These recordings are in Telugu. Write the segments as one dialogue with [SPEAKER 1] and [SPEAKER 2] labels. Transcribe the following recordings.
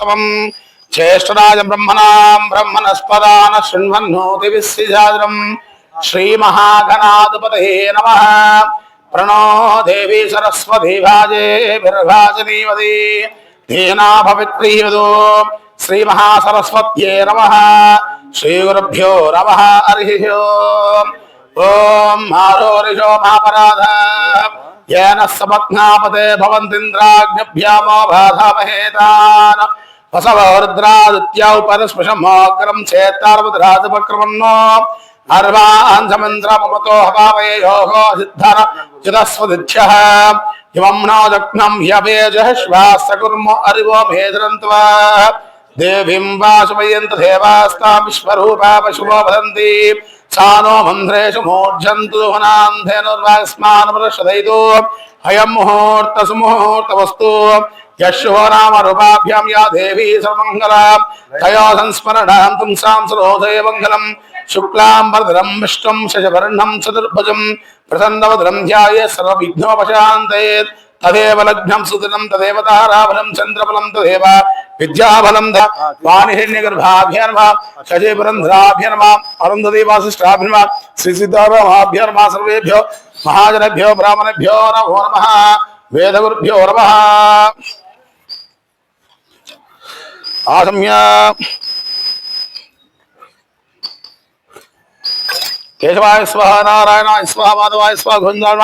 [SPEAKER 1] ब्रह्मणस्पदानन्तरिक्षं ज्येष्ठराज ब्रह्मणां ब्रह्मणस्पदान शृण्वन्नोतिभिस्सिजाद्रं श्रीमहागणाधिपतये नमः। प्रणो देवी सरस्वती भाजेभिर्भाजनीवती धीना भवित्रीवदो श्रीमहासरस्वत्यै नमः। श्रीगुरुभ्यो नमः। हरिः ओम मारोरिषो महापराधः येन समग्नापते भवन्तीन्द्राग्निभ्यामो बाधामहेतान् वसवो रुद्रादित्या उपरस्पृशमोग्रं चेत्तार्वद्राजपक्रमन्नो अर्वान् समन्द्रममतो हवामहे योगो सिद्धर चिदस्वदिच्छः इमं नो जग्नं ह्यपेजः श्वासकुर्मो अरिवो मेधरन्त्वा देवीं वासुमयन्त देवास्तां विश्वरूपा पशुवो वदन्ति सानो मन्त्रेषु मूर्झन्तु धनुर्वास्मानमृषदयितो अयं मुहूर्त सुमुहूर्तवस्तु यशो नाम रूपाभ्यां या देवी सर्वमङ्गला तया संस्मरणां पुंसां सरोदये मङ्गलं शुक्लां वरदं विष्णुं शशिवर्णं चतुर्भुजं प्रसन्नवदनं ध्यायेत् सर्वविघ्नोपशान्तये तदेव लग्नं सुदिनं तदेव ताराबलं चन्द्रबलं तदेव विद्याबलं वाणिहिरण्यगर्भाभ्यो नमः शशिपुरन्ध्राभ्यो नमः अरुन्धतीवासिष्ठाभ्यो नमः श्रीसीतारामाभ्यो नमः सर्वेभ्यो महाजनेभ्यो ब्राह्मणेभ्यो नमो नमः वेदगुरुभ्यो नमः। आसम्य केशवाय स्वाहा नारायणाय स्वाहा माधवाय स्वाहा गोविन्दाय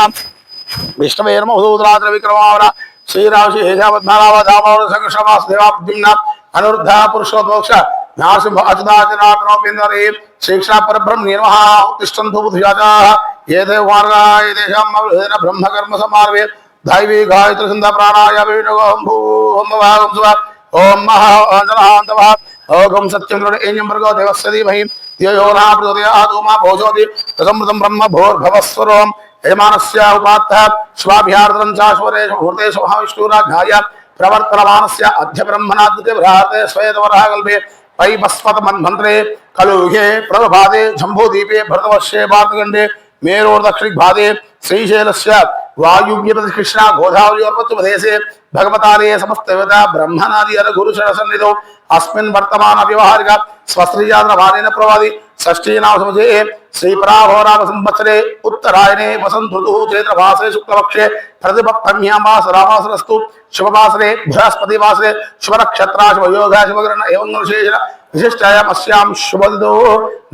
[SPEAKER 1] विष्णवे नमः उदूतरात्र विक्रमावरा श्रीराम श्री हेजावद्मानाव दामोदर संकर्षमासदेवाब्दिम्ना अनुरुद्धा पुरुषोत्मोक्ष नारसिंह अच्युताचनात्मनोपेन्द्रे श्रीकृष्ण परब्रह्मणे नमः। उत्तिष्ठन्तु बुद्धिजाताः ये देवमार्गाः ये तेषां मम ब्रह्मकर्म समार्वे दैवी गायत्री छन्द प्राणायाम विनोगं भूं भवागं सुवा ओम महा अंजनान्तवः ओम सत्यं एन्यं भर्गो देवस्य धीमहि धियो न प्रचोदयात् ओम भोजोति तसमृतं ब्रह्म भूर्भुवस्वरम् यजमानस्य उपात्तः स्वाभ्यार्दनं चाश्वरेषु मुहूर्तेषु महाविष्णुराज्ञाय प्रवर्तमानस्य अद्य ब्रह्मणाद्वितीये भ्राते श्वेतवराहकल्पे वैवस्वतमन्वन्तरे कलुगे प्रभाते जम्बूद्वीपे भरतवर्षे भारतखण्डे मेरोर्दक्षिणभागे श्रीशैलस्य वायुव्ये कृष्णा गोदावरी भगवतारे समस्त देवता ब्रह्मणादि गुरुशरणसन्निधौ अस्मिन् वर्तमान व्यवहारिक स्वस्त्रीजातभारेण प्रवादि षष्ठीनाम समुचे श्रीपराभवनाम संवत्सरे उत्तरायणे वसंत ऋतुः चैत्रमासे शुक्लपक्षे प्रतिपत्तम्यां मासरामासरस्तु शुभवासरे बृहस्पतिवासरे शुभनक्षत्रा शुभयोगा शुभग्रहण एवं विशेषण विशिष्टायां अस्यां शुभदितो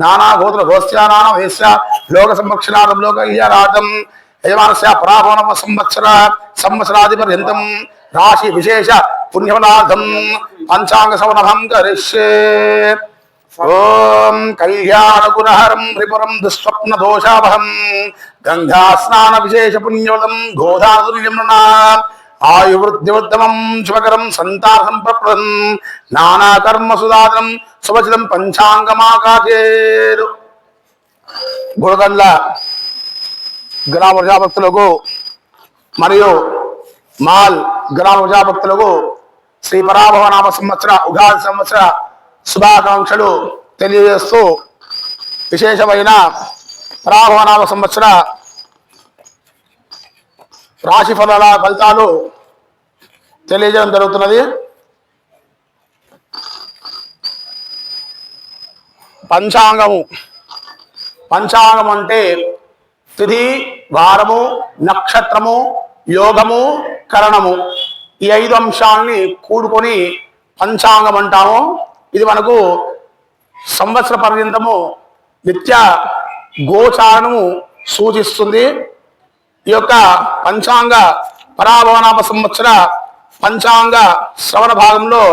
[SPEAKER 1] नानागोत्रगोस्त्यानामहेस्या लोकसंरक्षणार्थं लोकैर्यार्थं यजमानस्य पराभवनाम संवत्सरादिपर्यन्तं राशि विशेष पुण्यफलार्थं पंचांग सवनभं करिष्ये। ओम कल्याणगुणहरं त्रिपुरं दुःस्वप्न दोषावहं गंगा स्नान विशेष पुण्यवदं गोदातुल्यं नृणाम् आयुवृद्धिवृद्धमं शुभकरं संतानं प्रप्रदं नाना कर्म सुदादनं सुवचितं पंचांगमाकाशेरु। గుడగండ్ల గ్రామ ప్రజాభక్తులకు మరియు మాల్ గ్రామ ప్రజాభక్తులకు శ్రీ పరాభవనామ సంవత్సర ఉగాది సంవత్సర శుభాకాంక్షలు తెలియజేస్తూ విశేషమైన పరాభవనామ సంవత్సర రాశి ఫలితాలు తెలియజేయడం జరుగుతున్నది। పంచాంగం అంటే తిథి వారము నక్షత్రము యోగము కరణము ఈ 5 అంశాలని కూడుకొని పంచాంగం అంటాము। ఇది మనకు సంవత్సర పర్యంతము నిత్య గోచారము సూచిస్తుంది। ఈ యొక్క పంచాంగ పరాభవనామ సంవత్సర పంచాంగ శ్రవణ భాగంలో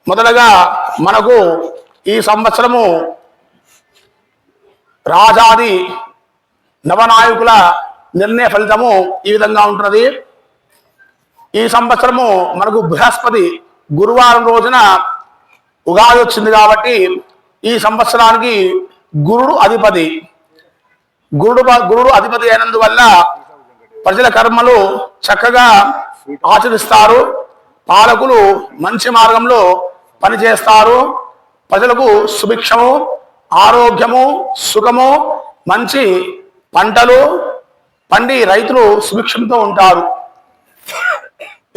[SPEAKER 1] మొదటగా మనకు ఈ సంవత్సరము రాజాది నవనాయకుల నిర్ణయ ఫలితము ఈ విధంగా ఉంటుంది। ఈ సంవత్సరము మనకు బృహస్పతి గురువారం రోజున ఉగాది వచ్చింది కాబట్టి ఈ సంవత్సరానికి గురుడు అధిపతి అయినందువల్ల ప్రజల కర్మలు చక్కగా ఆచరిస్తారు, పాలకులు మంచి మార్గంలో పనిచేస్తారు, ప్రజలకు సుభిక్షము ఆరోగ్యము సుఖము మంచి పంటలు పండి రైతులు సుభిక్షంతో ఉంటారు।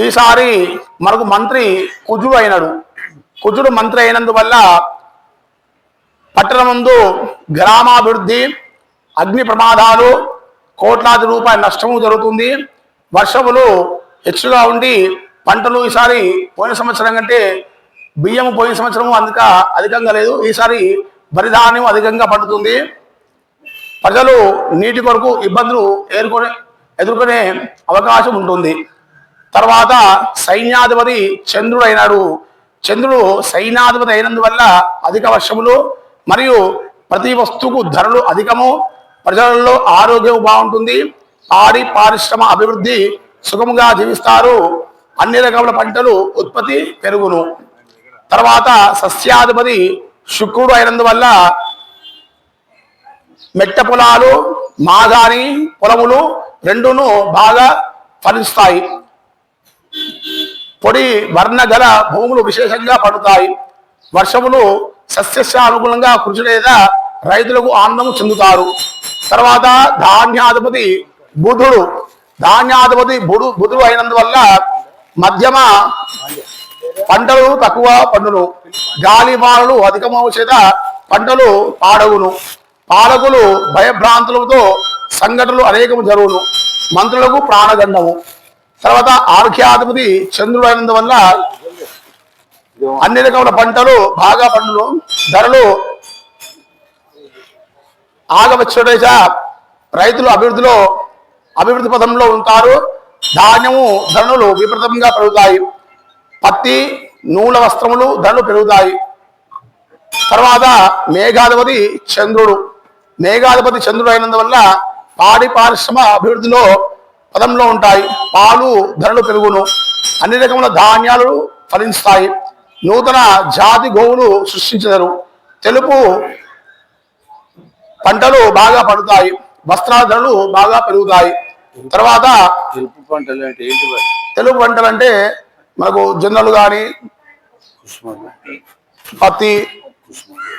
[SPEAKER 1] ఈసారి మనకు మంత్రి కుజుడు అయినాడు। కుజుడు మంత్రి అయినందువల్ల పట్టణమందు గ్రామాభివృద్ధి, అగ్ని ప్రమాదాలు, కోట్లాది రూపాయల నష్టము జరుగుతుంది. వర్షములు హెచ్చుగా ఉండి పంటలు ఈసారి పోయిన సంవత్సరం కంటే బియ్యం పోయిన సంవత్సరము అధికంగా లేదు. ఈసారి వరిధాన్యం అధికంగా పండుతుంది. ప్రజలు నీటి కొరకు ఇబ్బందులు ఎదుర్కొనే అవకాశం ఉంటుంది. తర్వాత సైన్యాధిపతి చంద్రుడు అయినాడు. చంద్రుడు సైన్యాధిపతి అయినందువల్ల అధిక వర్షములు మరియు ప్రతి వస్తువుకు ధరలు అధికము, ప్రజలలో ఆరోగ్యం బాగుంటుంది, పాడి పారిశ్రమ అభివృద్ధి, సుఖముగా జీవిస్తారు, అన్ని రకముల పంటలు ఉత్పత్తి పెరుగును. తర్వాత సస్యాధిపతి శుక్రుడు అయినందువల్ల మెట్ట పొలాలు, మాగాని పొలములు రెండును బాగా ఫలిస్తాయి. పొడి వర్ణ గల భూములు విశేషంగా పండుతాయి. వర్షములు సస్యశానుకూలంగా కృషి లేదా రైతులకు ఆనందం చెందుతారు. తర్వాత ధాన్యాధిపతి బుధుడు. ధాన్యాధిపతి బుధుడు అయినందువల్ల మధ్యమ పంటలు తక్కువ పండును, గాలివానలు అధికమవు చేత పంటలు పాడవును. పాలకులు భయభ్రాంతులతో సంఘటనలు అనేకము జరుగును, మంత్రులకు ప్రాణగండము. తర్వాత ఆర్ఘ్యాధిపతి చంద్రుడు అయినందువల్ల అన్ని రకముల పంటలు బాగా పండును, ధరలు ఆగవచ్చుడేజ రైతులు అభివృద్ధి పదంలో ఉంటారు. ధాన్యము ధరలు విపరీతంగా పెరుగుతాయి. పత్తి, నూల వస్త్రములు ధరలు పెరుగుతాయి. తర్వాత మేఘాధిపతి చంద్రుడు. మేఘాధిపతి చంద్రుడు అయినందువల్ల పాడి పారిశ్రమ అభివృద్ధిలో పదంలో ఉంటాయి. పాలు ధరలు పెరుగును, అన్ని రకముల ధాన్యాలు ఫలిస్తాయి. నూతన జాతి గోవులు సృష్టించరు. తెలుపు పంటలు బాగా పడుతాయి. వస్త్రాల ధరలు బాగా పెరుగుతాయి. తర్వాత తెలుపు పంటలు అంటే మనకు జొన్నలు కానీ, పత్తి,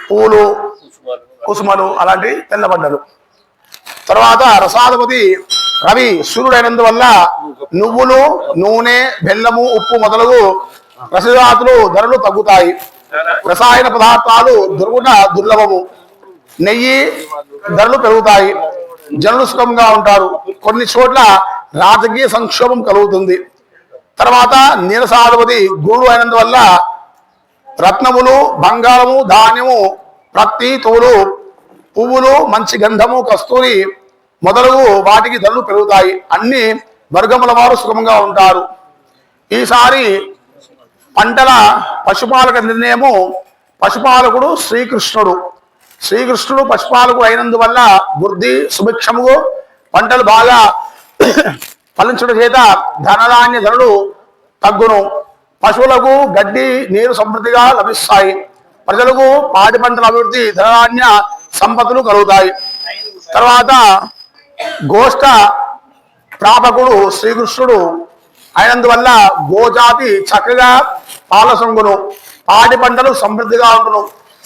[SPEAKER 1] పూలు, కుసుమలు అలాంటి తెల్ల పంటలు. తర్వాత రసాధిపతి రవి సూర్యుడైనందువల్ల నువ్వులు, నూనె, బెల్లము, ఉప్పు మొదలగు రసజాతులు ధరలు తగ్గుతాయి. రసాయన పదార్థాలు దుర్లభము. నెయ్యి ధరలు పెరుగుతాయి. జనులు సుఖంగా ఉంటారు. కొన్ని చోట్ల రాజకీయ సంక్షోభం కలుగుతుంది. తర్వాత నీరసాధిపతి గురుడు అయినందువల్ల రత్నములు, బంగారము, ధాన్యము, ప్రత్తి, తోలు, పువ్వులు, మంచి గంధము, కస్తూరి మొదలగు వాటికి ధరలు పెరుగుతాయి. అన్ని వర్గముల వారు సుఖంగా ఉంటారు. ఈసారి పంటల పశుపాలక నిర్ణయము పశుపాలకుడు శ్రీకృష్ణుడు. శ్రీకృష్ణుడు పశుపాలకుడు అయినందువల్ల వృద్ధి, సుభిక్షము, పంటలు బాగా ఫలించడం చేత ధనధాన్య ధరలు తగ్గును. పశువులకు గడ్డి, నీరు సమృద్ధిగా లభిస్తాయి. ప్రజలకు పాడి పంటల అభివృద్ధి, ధనధాన్య సంపదలు కలుగుతాయి. తర్వాత గోష్ఠ ప్రాపకుడు శ్రీకృష్ణుడు అయినందువల్ల గోజాతి చక్కగా పాలసొంగును, పాడి పంటలు సమృద్ధిగా ఉంటును,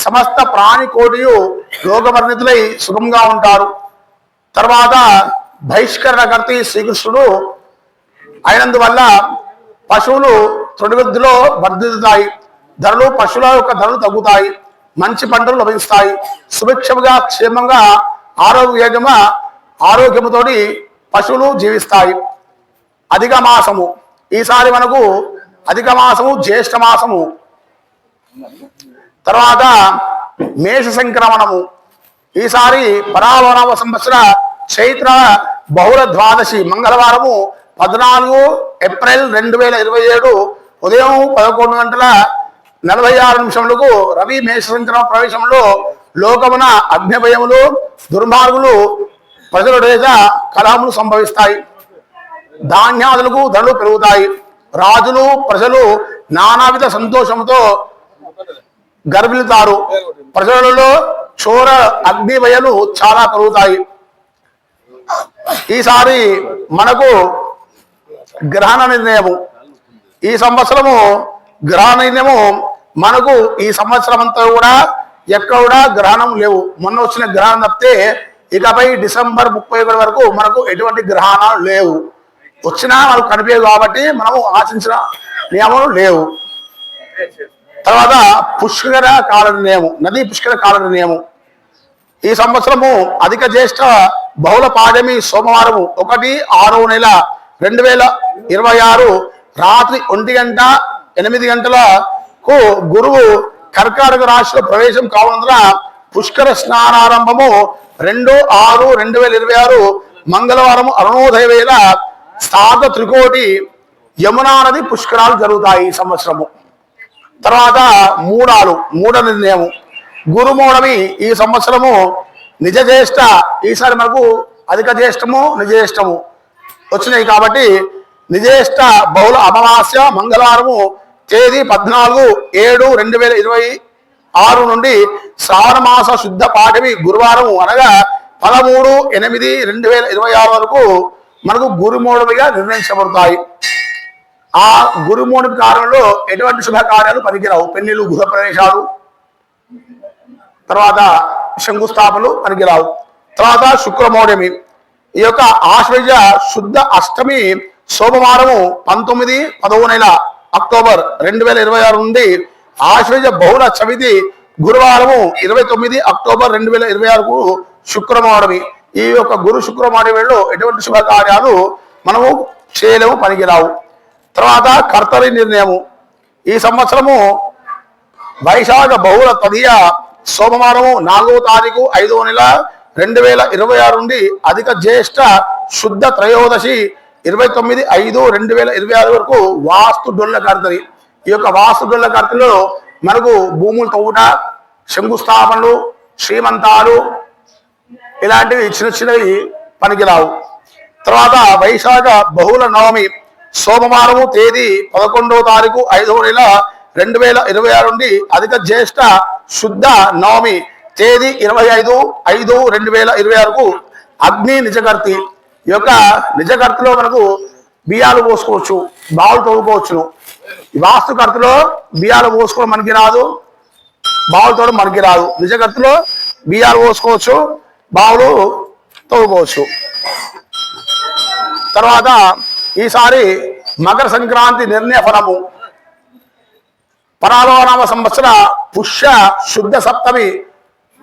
[SPEAKER 1] సమస్త ప్రాణి కోటియు రోగవర్ణితులై సుఖంగా ఉంటారు. తర్వాత బహిష్కరణకర్తి శ్రీకృష్ణుడు అయినందువల్ల పశువులు తొడివృద్ధిలో వర్ధిల్లుతాయి. ధరలు పశువుల యొక్క ధరలు తగ్గుతాయి. మంచి పంటలు లభిస్తాయి. సుభిక్షముగా, క్షేమంగా, ఆరోగ్యముతో పశువులు జీవిస్తాయి. అధిక మాసము. ఈసారి మనకు అధిక మాసము జ్యేష్ఠ మాసము. తర్వాత మేష సంక్రమణము. ఈసారి పరావనవ సంవత్సర చైత్ర బహుళ ద్వాదశి మంగళవారము 14 ఏప్రిల్ 2027 ఉదయం 11:46 రవి మేష సంక్రమణ ప్రవేశంలో లోకమున అగ్నిభయములు, దుర్మార్గులు, ప్రజల కలహములు సంభవిస్తాయి. ధాన్యాదులకు ధరలు పెరుగుతాయి. రాజులు, ప్రజలు నానావిధ సంతోషంతో గర్భిలుతారు. ప్రజలలో చోర అగ్నిభయలు చాలా పెరుగుతాయి. ఈసారి మనకు గ్రహణ నిర్ణయము. ఈ సంవత్సరము గ్రహణ నిర్ణయము మనకు ఈ సంవత్సరం అంతా కూడా ఎక్కడ కూడా గ్రహణం లేవు. మొన్న వచ్చిన గ్రహణం తప్పితే ఇకపై డిసెంబర్ 31 వరకు మనకు ఎటువంటి గ్రహణాలు లేవు. వచ్చినా మనకు కనిపించదు కాబట్టి మనము ఆశించిన నియమాలు లేవు. తర్వాత పుష్కర కాల నిర్ణయము, నదీ పుష్కర కాల నిర్ణయము. ఈ సంవత్సరము అధిక జ్యేష్ఠ బహుళ పాడ్యమి సోమవారము 1/6/2026 రాత్రి 1:08 గురువు కర్కాటక రాశిలో ప్రవేశం కావునందున పుష్కర స్నానారంభము 2/6/2026 మంగళవారం అరుణోదయ వేళ స్థాత త్రికోటి యమునా నది పుష్కరాలు జరుగుతాయి ఈ సంవత్సరము. తర్వాత మూడ నిర్ణయము గురుమూఢమి. ఈ సంవత్సరము నిజ జ్యేష్ఠ, ఈసారి మనకు అధిక జ్యేష్ఠము నిజ జ్యేష్ఠము వచ్చినాయి కాబట్టి నిజేష్ట బహుళ అమావాస్య మంగళవారము తేదీ 14/7/2026 నుండి శ్రావణ మాస శుద్ధ పాఠమి గురువారం అనగా 13/8/2026 వరకు మనకు గురుమూఢమిగా నిర్ణయించబడతాయి. ఆ గురుమూఢమి కాలంలో ఎటువంటి శుభకార్యాలు పనికిరావు. పెళ్లిళ్ళు, గృహ ప్రవేశాలు, తర్వాత శంకుస్థాపనలు పనికిరావు. తర్వాత శుక్రమౌఢమి. ఈ యొక్క ఆశ్వయుజ శుద్ధ అష్టమి సోమవారము 19/10 అక్టోబర్ 2026 నుండి ఆశ్వయుజ బహుళ చవితి గురువారము 29 అక్టోబర్ 2026 శుక్రమౌఢమి. ఈ యొక్క గురు శుక్రమౌఢమిలో ఎటువంటి శుభకార్యాలు మనము చేయలేము, పనికిరావు. తర్వాత కర్తరి నిర్ణయము. ఈ సంవత్సరము వైశాఖ బహుళ తదియ సోమవారము 4వ తారీఖు 5వ నెల 2026 నుండి అధిక జ్యేష్ఠ శుద్ధ త్రయోదశి 29/5/2026 వరకు వాస్తు డొల్ల కర్తరి. ఈ యొక్క వాస్తు డొల్ల కర్తలో మనకు భూములు తవ్వుట, శంకుస్థాపనలు, శ్రీమంతాలు ఇలాంటివి చిన్న చిన్నవి పనికిరావు. తర్వాత వైశాఖ బహుళ నవమి సోమవారము తేదీ 11వ తారీఖు 5వ నెల 2026 నుండి అధిక జ్యేష్ఠ శుద్ధ నవమి తేదీ 25/5/2026 అగ్ని నిజకర్తి. ఈ యొక్క నిజకర్తలో మనకు బియ్యాలు పోసుకోవచ్చు, బావులు తవ్వుకోవచ్చును. వాస్తుకర్తలో బియ్యాలు పోసుకోవడం మనకి రాదు, బావులు తవ్వడం మనకి రాదు. నిజకర్తలో బియ్యాలు పోసుకోవచ్చు, బావులు తవ్వుకోవచ్చు. తర్వాత ఈసారి మకర సంక్రాంతి నిర్ణయ ఫలము. పరాలోనామ సంవత్సర పుష్య శుద్ధ సప్తమి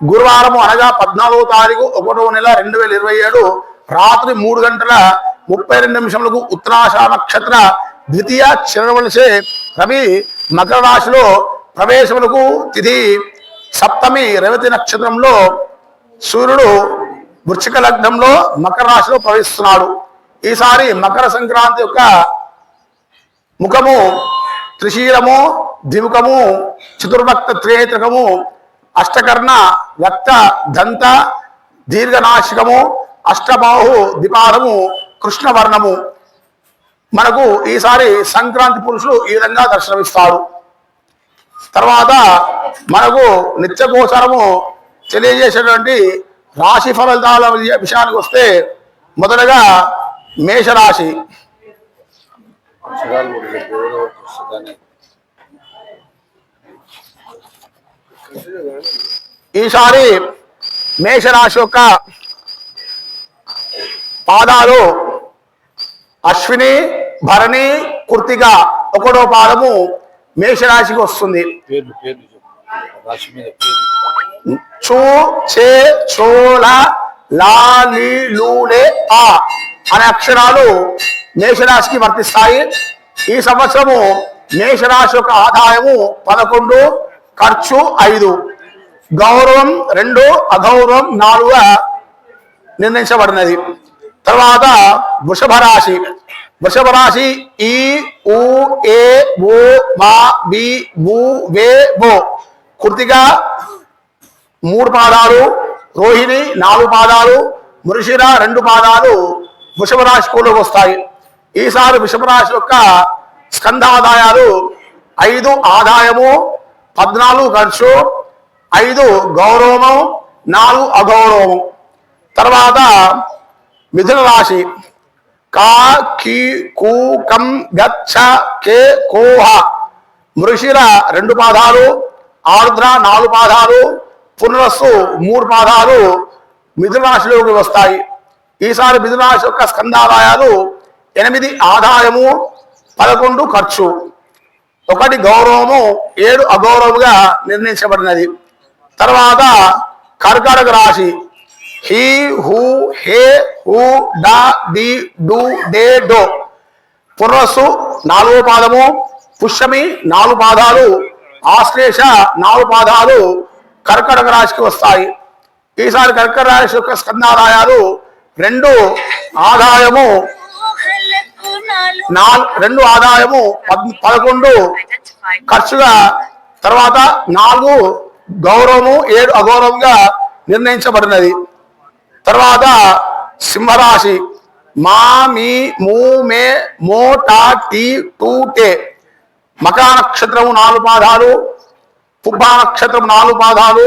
[SPEAKER 1] గురువారము అనగా 14వ తారీఖు 1వ నెల 2027 రాత్రి 3:32 ఉత్తరాష నక్షత్ర ద్వితీయ చరణవలసే రవి మకర రాశిలో ప్రవేశములకు తిథి సప్తమి రేవతి నక్షత్రంలో సూర్యుడు వృశ్చిక లగ్నంలో మకర రాశిలో ప్రవేశిస్తున్నాడు. ఈసారి మకర సంక్రాంతి యొక్క ముఖము త్రిశీలము, ద్విముఖము, చతుర్భక్త త్రినేత్రకము, అష్టకర్ణ, రక్త దంత దీర్ఘనాశికము, అష్టబాహు ద్విపాదము, కృష్ణవర్ణము. మనకు ఈసారి సంక్రాంతి పురుషులు ఈ విధంగా దర్శనమిస్తాడు. తర్వాత మనకు నిత్యగోచరము తెలియజేసేటువంటి రాశి ఫలితాల విషయానికి వస్తే మొదటగా మేషరాశి. ఈసారి మేషరాశి యొక్క పాదాలు అశ్విని, భరణి, కృత్తిక 1వ పాదము మేషరాశికి వస్తుంది. చూ, చే, చోళ, లాలి, లూలే, ఆ అనే అక్షరాలు మేషరాశికి వర్తిస్తాయి. ఈ సంవత్సరము మేషరాశి యొక్క ఆదాయము 11, ఖర్చు 5, గౌరవం 2, అగౌరవం 4గా నిర్ణయించబడినది. తర్వాత వృషభ రాశి. వృషభ రాశి ఈ, ఊ, ఏ, ఓ, మా, బి, బు, వే, బో. కృత్తిక 3 పాదాలు, రోహిణి 4 పాదాలు, మృషిర 2 పాదాలు వృషభ రాశి కూలోకి వస్తాయి. ఈసారి వృషభ రాశి యొక్క స్కంధాదాయాలు 5 ఆదాయము, 14 ఖర్చు, 5 గౌరవము, 4 అగౌరవము. తర్వాత మిథున రాశి కా, కీ, కు, కం, గచ్చ, కే, కోహ. మృషిర 2 పాదాలు, ఆరుద్ర 4 పాదాలు, పునరస్సు 3 పాదాలు మిథున రాశిలోకి వస్తాయి. ఈసారి మిథున రాశి యొక్క స్కందాదాయాలు 8 ఆదాయము, 11 ఖర్చు. ఒకటి గౌరవము 7 అగౌరవముగా నిర్ణయించబడినది. తర్వాత కర్కాటక రాశి హీ హూ హే హూ డా డి డు డే డో. పునస్సు 4వ పాదము, పుష్యమి 4 పాదాలు, ఆశ్లేష 4 పాదాలు కర్కాటక రాశికి వస్తాయి. ఈసారి కర్కాటక రాశి యొక్క స్కందాదాయాలు 2 ఆదాయము 11 ఖర్చుగా, తర్వాత 4 గౌరవము 7 అగౌరవంగా నిర్ణయించబడినది. తర్వాత సింహరాశి మా మీ మూ మే మో టా టీ టూ టే. మకా నక్షత్రము 4 పాదాలు, పుబ్బా నక్షత్రం 4 పాదాలు,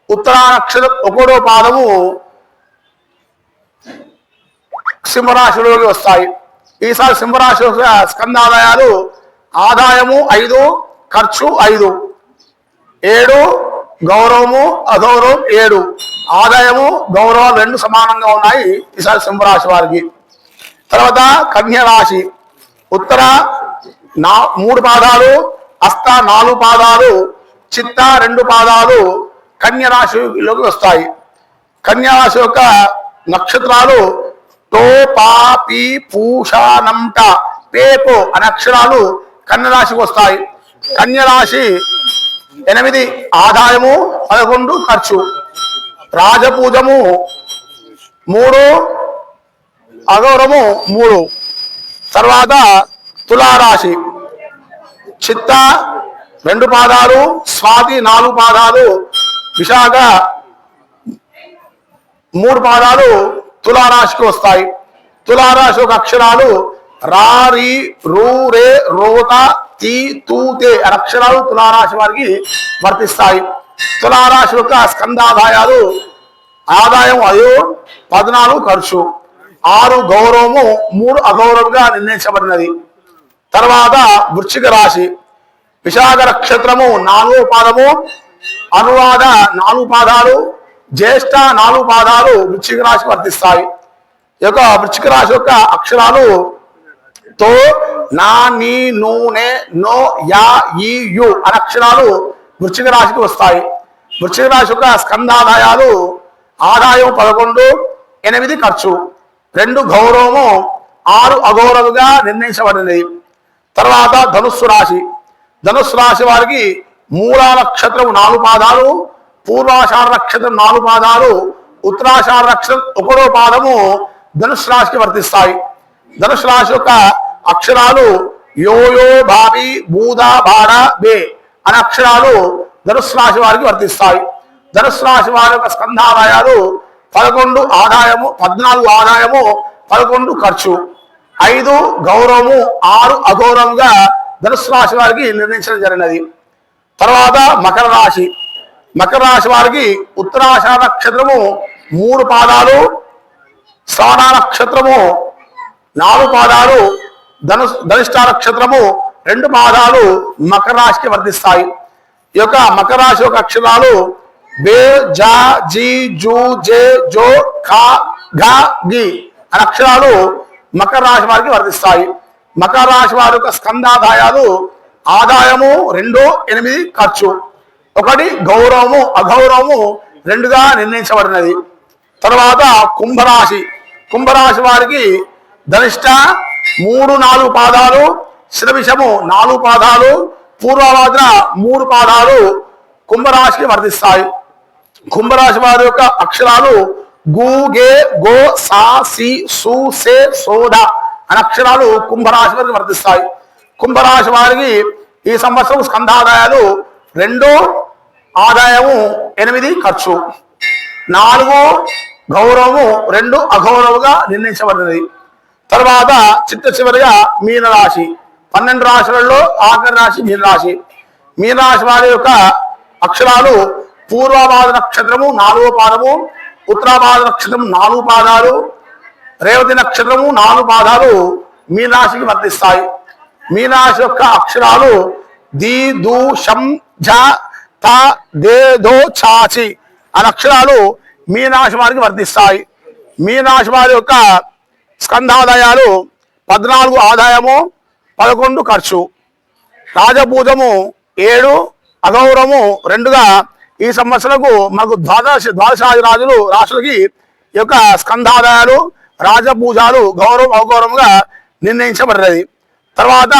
[SPEAKER 1] ఉత్తరా నక్షత్రం 1వ పాదము సింహరాశిలోకి వస్తాయి. ఈసారి సింహరాశి స్కందాదాయాలు ఆదాయము 5, ఖర్చు 5, 7 గౌరవము అగౌరవం 7, ఆదాయము గౌరవం 2 సమానంగా ఉన్నాయి ఈసారి సింహరాశి వారికి. తర్వాత కన్య రాశి ఉత్తర 3 పాదాలు, హస్త 4 పాదాలు, చిత్త 2 పాదాలు కన్య రాశిలోకి వస్తాయి. కన్యా రాశి యొక్క నక్షత్రాలు టో పా పి పూషానంట పేపో అనే అక్షరాలు కన్య రాశికి వస్తాయి. కన్య రాశి 8 ఆదాయము 11 ఖర్చు, రాజపూజము 3 అగౌరవము 3. తర్వాత తులారాశి చిత్త 2 పాదాలు, స్వాతి 4 పాదాలు, విశాఖ 3 పాదాలు తులారాశికి వస్తాయి. తులారాశి యొక్క అక్షరాలు రా రి రూ రే రోత తీ తూ తే అనే అక్షరాలు తులారాశి వారికి వర్తిస్తాయి. తులారాశి యొక్క స్కందాదాయాలు ఆదాయం 5, 14 ఖర్చు, 6 గౌరవము 3 అగౌరవంగా నిర్ణయించబడినది. తర్వాత వృశ్చిక రాశి విశాఖ నక్షత్రము 4వ పాదము, అనువాద 4 పాదాలు, జ్యేష్ఠ 4 పాదాలు వృశ్చిక రాశి వర్తిస్తాయి. ఈ యొక్క వృశ్చిక రాశి యొక్క అక్షరాలు తో నా నీ నూ నే నో యా ఈ యు అనే అక్షరాలు వృశ్చిక రాశికి వస్తాయి. వృశ్చిక రాశి యొక్క స్కందాదాయాలు ఆదాయం 11, 8 ఖర్చు, 2 గౌరవము 6 అగౌరవంగా నిర్ణయించబడినది. తర్వాత ధనుస్సు రాశి. ధనుస్సు రాశి వారికి మూలా నక్షత్రం 4 పాదాలు, పూర్వాషాఢ నక్షత్రం 4 పాదాలు, ఉత్తరాషాఢ నక్షత్రం 1వ పాదము ధనుస్సు రాశికి వర్తిస్తాయి. ధనుస్సు రాశి యొక్క అక్షరాలు యోయో భావి బూదా బాడ బే అనే అక్షరాలు ధనుస్సు రాశి వారికి వర్తిస్తాయి. ధనుస్సు రాశి వారి యొక్క స్కందాదాయాలు 11 ఆదాయము, 14 ఆదాయము, 11 ఖర్చు, 5 గౌరవము, 6 అగౌరవంగా ధనుస్సు రాశి వారికి నిర్ణయించడం జరిగినది. తర్వాత మకర రాశి. మకర రాశి వారికి ఉత్తరాషాఢ నక్షత్రము 3 పాదాలు, శ్రవణ నక్షత్రము 4 పాదాలు, ధనిష్ట నక్షత్రము 2 పాదాలు మకర రాశికి వర్తిస్తాయి. ఈ యొక్క మకర రాశి యొక్క అక్షరాలు బే జా జీ జూ జే జో ఖా ఘా గి అనే అక్షరాలు మకర రాశి వారికి వర్తిస్తాయి. మకర రాశి వారి యొక్క స్కందాదాయాలు ఆదాయము 2, 8 ఖర్చు, 1 గౌరవము అగౌరవము 2గా నిర్ణయించబడినది. తర్వాత కుంభరాశి. కుంభరాశి వారికి ధనిష్ట 3, 4 పాదాలు, శ్రవిషము 4 పాదాలు, పూర్వభాద్ర 3 పాదాలు కుంభరాశికి వర్తిస్తాయి. కుంభరాశి వారి యొక్క అక్షరాలు గు గే గో సా సి సు సే సోద అనే అక్షరాలు కుంభరాశి వారికి వర్తిస్తాయి. కుంభరాశి వారికి ఈ సంవత్సరం స్కందాదాయాలు 2 ఆదాయము 8 ఖర్చు, 4 గౌరవము 2 అగౌరవంగా నిర్ణయించబడినది. తర్వాత చిట్ట చివరిగా మీనరాశి. 12 రాశులలో ఆఖరి రాశి మీనరాశి. మీనరాశి వారి యొక్క అక్షరాలు పూర్వభాద్ర నక్షత్రము 4వ పాదము, ఉత్తరాభాద్ర నక్షత్రం 4 పాదాలు, రేవతి నక్షత్రము 4 పాదాలు మీనరాశికి వర్తిస్తాయి. మీనరాశి యొక్క అక్షరాలు ది దు షం ఝ త దే దో చాచి అనే అక్షరాలు మీనరాశి వారికి వర్తిస్తాయి. మీనరాశి వారి యొక్క స్కందాదాయాలు 14 ఆదాయము, 11 ఖర్చు, రాజపూజము 7, అగౌరవము 2గా ఈ సంవత్సరంకు మనకు ద్వాదశాది రాజులు రాష్ట్రులకి ఈ యొక్క స్కంధాదాయాలు రాజపూజాలు గౌరవం అవగౌరవంగా నిర్ణయించబడ్డది. తర్వాత